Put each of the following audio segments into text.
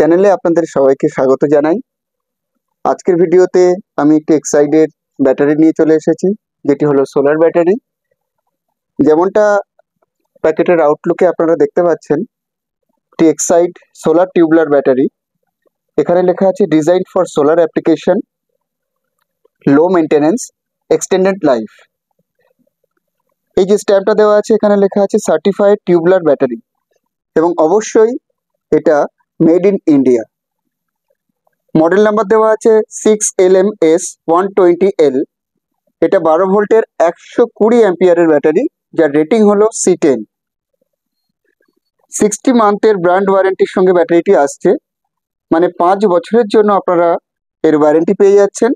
চ্যানেলে আপনাদের সবাইকে স্বাগত জানাই। আজকের ভিডিওতে আমি একটি এক্সাইডের ব্যাটারি নিয়ে চলে এসেছি, যেটি হলো সোলার ব্যাটারি। যেমনটা প্যাকেটের আউটলুকে আপনারা দেখতে পাচ্ছেন, একটি এক্সাইড সোলার টিউবলার ব্যাটারি। এখানে লেখা আছে design for solar application, low maintenance, extended life. এই যে স্ট্যাম্পটা দেওয়া আছে, এখানে লেখা আছে সার্টিফাইড টিউবলার ব্যাটারি, এবং অবশ্যই এটা made in India. Model number দেওয়া আছে 6LMS120L। এটা 12 ভোল্টের 120 অ্যাম্পিয়ারের ব্যাটারি, যার রেটিং হলো C10। 60 মান্থের ব্র্যান্ড ওয়ারেন্টির সঙ্গে ব্যাটারিটি আসছে, মানে 5 বছরের জন্য আপনারা এর ওয়ারেন্টি পেয়ে যাচ্ছেন।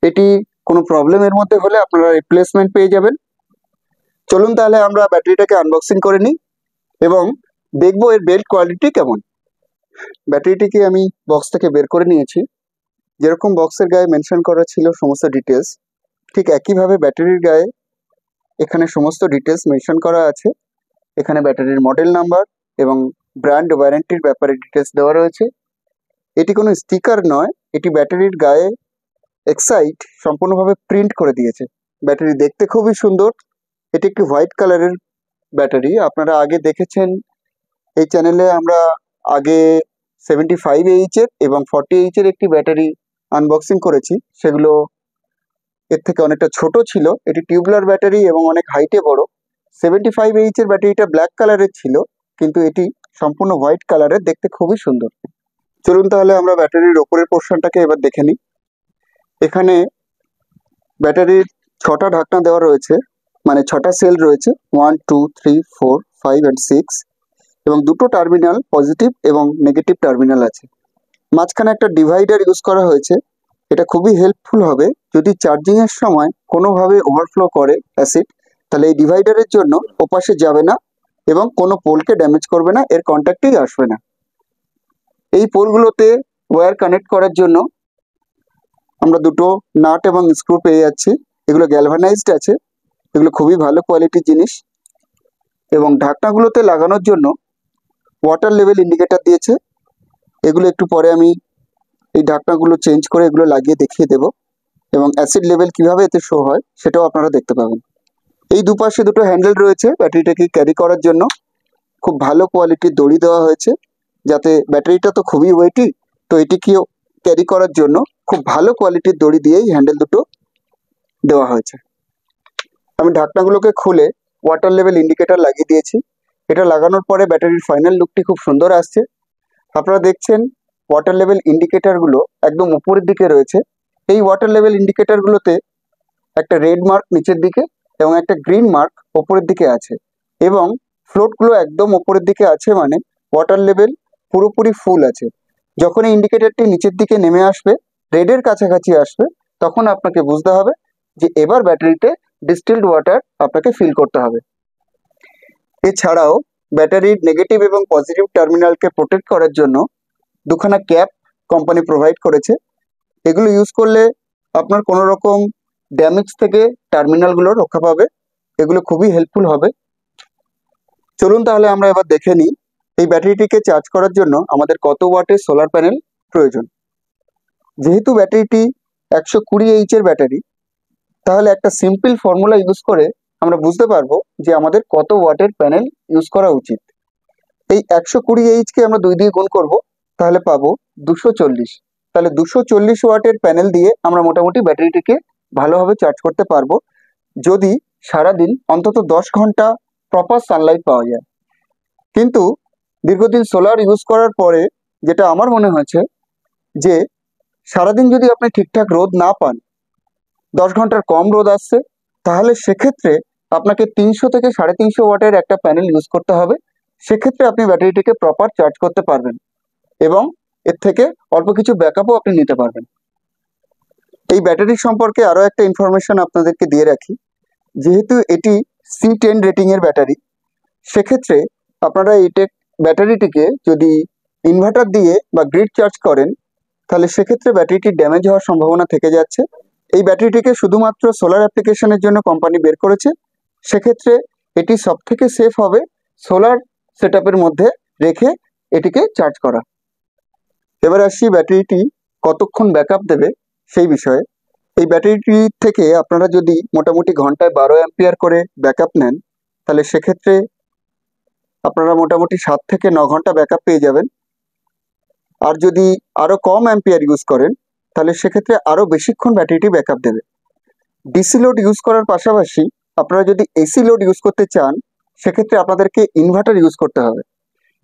এটি কোনো প্রবলেমের মধ্যে হলে আপনারা রিপ্লেসমেন্ট পেয়ে যাবেন। চলুন তাহলে আমরা ব্যাটারিটাকে আনবক্সিং করে নিই এবং দেখবো এর বিল্ড কোয়ালিটি কেমন। ব্যাটারিটিকে আমি বক্স থেকে বের করে নিয়েছি। যেরকম বক্সের গায়ে মেনশন করা ছিল সমস্ত ডিটেলস, ঠিক একইভাবে ব্যাটারির গায়ে এখানে সমস্ত ডিটেলস মেনশন করা আছে। এখানে ব্যাটারির মডেল নাম্বার এবং ব্র্যান্ড ওয়ারেন্টির ব্যাপারে ডিটেলস দেওয়া রয়েছে। এটি কোনো স্টিকার নয়, এটি ব্যাটারির গায়ে এক্সাইড সম্পূর্ণভাবে প্রিন্ট করে দিয়েছে। ব্যাটারি দেখতে খুবই সুন্দর। এটি একটি হোয়াইট কালারের ব্যাটারি। আপনারা আগে দেখেছেন এই চ্যানেলে আমরা আগে 75H এবং 40H একটি ব্যাটারি আনবক্সিং করেছি। সেগুলো এর থেকে অনেকটা ছোট ছিল। এটি টিউবলার ব্যাটারি এবং অনেক হাইটে বড়। 75H ব্যাটারিটা ব্ল্যাক কালারের ছিল, কিন্তু এটি সম্পূর্ণ হোয়াইট কালারের, দেখতে খুবই সুন্দর। চলুন তাহলে আমরা ব্যাটারির ওপরের পোর্শনটাকে এবার দেখে নিই। এখানে ব্যাটারির 6টা ঢাকনা দেওয়া রয়েছে, মানে 6টা সেল রয়েছে, 1 2 3 4 5 and 6, এবং দুটো টার্মিনাল পজিটিভ এবং নেগেটিভ টার্মিনাল আছে। মাঝখানে একটা ডিভাইডার ইউজ করা হয়েছে। এটা খুবই হেল্পফুল হবে যদি চার্জিংয়ের সময় কোনোভাবে ওভারফ্লো করে অ্যাসিড, তাহলে এই ডিভাইডারের জন্য ওপাশে যাবে না এবং কোনো পোলকে ড্যামেজ করবে না, এর কন্ট্যাক্টেই আসবে না। এই পোলগুলোতে ওয়্যার কানেক্ট করার জন্য আমরা দুটো নাট এবং স্ক্রু পেয়ে যাচ্ছি। এগুলো গ্যালভানাইজড আছে, এগুলো খুবই ভালো কোয়ালিটির জিনিস। এবং ঢাকনাগুলোতে লাগানোর জন্য ওয়াটার লেভেল ইন্ডিকেটর দিয়েছে। এগুলো একটু পরে আমি এই ঢাকনাগুলো চেঞ্জ করে এগুলো লাগিয়ে দেখিয়ে দেব, এবং অ্যাসিড লেভেল কিভাবে এতে শো হয় সেটাও আপনারা দেখতে পাবেন। এই দুপাশে দুটো হ্যান্ডেল রয়েছে ব্যাটারিটাকে ক্যারি করার জন্য। খুব ভালো কোয়ালিটির দড়ি দেওয়া হয়েছে, যাতে ব্যাটারিটা তো খুবই ওয়েটি, তো এটিকেও ক্যারি করার জন্য খুব ভালো কোয়ালিটির দড়ি দিয়েই হ্যান্ডেল দুটো দেওয়া হয়েছে। আমি ঢাকনাগুলোকে খুলে ওয়াটার লেভেল ইন্ডিকেটর লাগিয়ে দিয়েছি। এটা লাগানোর পরে ব্যাটারির ফাইনাল লুকটি খুব সুন্দর আসছে। আপনারা দেখছেন ওয়াটার লেভেল ইন্ডিকেটরগুলো একদম উপরের দিকে রয়েছে। এই ওয়াটার লেভেল ইন্ডিকেটরগুলোতে একটা রেড মার্ক নিচের দিকে এবং একটা গ্রিন মার্ক ওপরের দিকে আছে, এবং ফ্লোটগুলো একদম ওপরের দিকে আছে, মানে ওয়াটার লেভেল পুরোপুরি ফুল আছে। যখন এই ইন্ডিকেটরটি নিচের দিকে নেমে আসবে, রেডের কাছাকাছি আসবে, তখন আপনাকে বুঝতে হবে যে এবার ব্যাটারিতে ডিস্টিলড ওয়াটার আপনাকে ফিল করতে হবে। এছাড়াও ব্যাটারির নেগেটিভ এবং পজিটিভ টার্মিনালকে প্রোটেক্ট করার জন্য দুখানা ক্যাপ কোম্পানি প্রোভাইড করেছে। এগুলো ইউজ করলে আপনার কোনো রকম ড্যামেজ থেকে টার্মিনালগুলো রক্ষা পাবে। এগুলো খুবই হেল্পফুল হবে। চলুন তাহলে আমরা এবার দেখে নিই এই ব্যাটারিটিকে চার্জ করার জন্য আমাদের কত ওয়াটের সোলার প্যানেল প্রয়োজন। যেহেতু ব্যাটারিটি 120H ব্যাটারি, তাহলে একটা সিম্পল ফর্মুলা ইউজ করে আমরা বুঝতে পারবো যে আমাদের কত ওয়াটের প্যানেল ইউজ করা উচিত। এই 120H আমরা 2 দিয়ে গুণ করব, তাহলে পাবো 240। তাহলে 240 ওয়াটের প্যানেল দিয়ে আমরা মোটামুটি ব্যাটারিটিকে ভালোভাবে চার্জ করতে পারবো, যদি সারাদিন অন্তত 10 ঘন্টা প্রপার সানলাইট পাওয়া যায়। কিন্তু দীর্ঘদিন সোলার ইউজ করার পরে যেটা আমার মনে হয়েছে, যে সারাদিন যদি আপনি ঠিকঠাক রোদ না পান, 10 ঘন্টার কম রোদ আসছে, তাহলে সেক্ষেত্রে আপনাকে 300 থেকে 350 ওয়াটের একটা প্যানেল ইউজ করতে হবে। সেক্ষেত্রে আপনি ব্যাটারিটিকে প্রপার চার্জ করতে পারবেন এবং এর থেকে অল্প কিছু ব্যাকআপও আপনি নিতে পারবেন। এই ব্যাটারি সম্পর্কে আরও একটা ইনফরমেশন আপনাদেরকে দিয়ে রাখি। যেহেতু এটি C10 রেটিংয়ের ব্যাটারি, সেক্ষেত্রে আপনারা এই ব্যাটারিটিকে যদি ইনভার্টার দিয়ে বা গ্রিড চার্জ করেন, তাহলে সেক্ষেত্রে ব্যাটারিটি ড্যামেজ হওয়ার সম্ভাবনা থেকে যাচ্ছে। এই ব্যাটারিটিকে শুধুমাত্র সোলার অ্যাপ্লিকেশনের জন্য কোম্পানি বের করেছে। সেক্ষেত্রে এটি সবথেকে সেফ হবে সোলার সেটআপের মধ্যে রেখে এটিকে চার্জ করা। এবার আসি ব্যাটারিটি কতক্ষণ ব্যাকআপ দেবে সেই বিষয়ে। এই ব্যাটারিটি থেকে আপনারা যদি মোটামুটি ঘন্টায় 12 অ্যাম্পিয়ার করে ব্যাকআপ নেন, তাহলে সেক্ষেত্রে আপনারা মোটামুটি 7 থেকে 9 ঘন্টা ব্যাকআপ পেয়ে যাবেন। আর যদি আরও কম অ্যাম্পিয়ার ইউজ করেন, তাহলে সেক্ষেত্রে আরও বেশিক্ষণ ব্যাটারিটি ব্যাকআপ দেবে। ডিসি লোড ইউজ করার পাশাপাশি আপনারা যদি এসি লোড ইউজ করতে চান, সেক্ষেত্রে আপনাদেরকে ইনভার্টার ইউজ করতে হবে।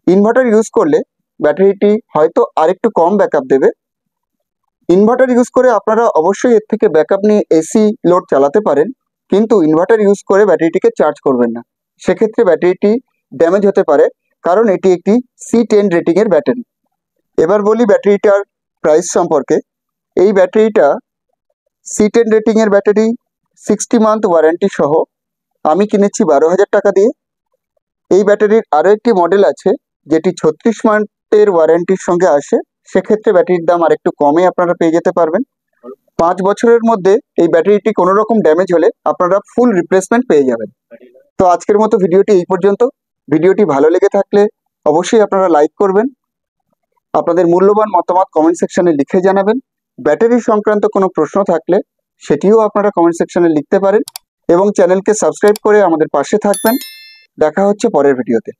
ইনভার্টার ইউজ করলে ব্যাটারিটি হয়তো আরেকটু কম ব্যাকআপ দেবে। ইনভার্টার ইউজ করে আপনারা অবশ্যই এর থেকে ব্যাকআপ নিয়ে এসি লোড চালাতে পারেন, কিন্তু ইনভার্টার ইউজ করে ব্যাটারিটিকে চার্জ করবেন না, সেক্ষেত্রে ব্যাটারিটি ড্যামেজ হতে পারে, কারণ এটি একটি C10 রেটিংয়ের ব্যাটারি। এবার বলি ব্যাটারিটার প্রাইস সম্পর্কে। এই ব্যাটারিটা C10 রেটিংয়ের ব্যাটারি, 60 মান্থ ওয়ারেন্টি সহ আমি কিনেছি 12,000 টাকা দিয়ে। এই ব্যাটারির আরও একটি মডেল আছে যেটি 36 মান্থের ওয়ারেন্টির সঙ্গে আসে, সেক্ষেত্রে ব্যাটারির দাম আরেকটু কমে আপনারা পেয়ে যেতে পারবেন। 5 বছরের মধ্যে এই ব্যাটারিটি কোনো রকম ড্যামেজ হলে আপনারা ফুল রিপ্লেসমেন্ট পেয়ে যাবেন। তো আজকের মতো ভিডিওটি এই পর্যন্ত। ভিডিওটি ভালো লেগে থাকলে অবশ্যই আপনারা লাইক করবেন, আপনাদের মূল্যবান মতামত কমেন্ট সেকশনে লিখে জানাবেন। ব্যাটারি সংক্রান্ত কোনো প্রশ্ন থাকলে সেটিও আপনারা কমেন্ট সেকশনে লিখতে পারেন এবং চ্যানেলকে সাবস্ক্রাইব করে আমাদের পাশে থাকবেন। দেখা হচ্ছে পরের ভিডিওতে।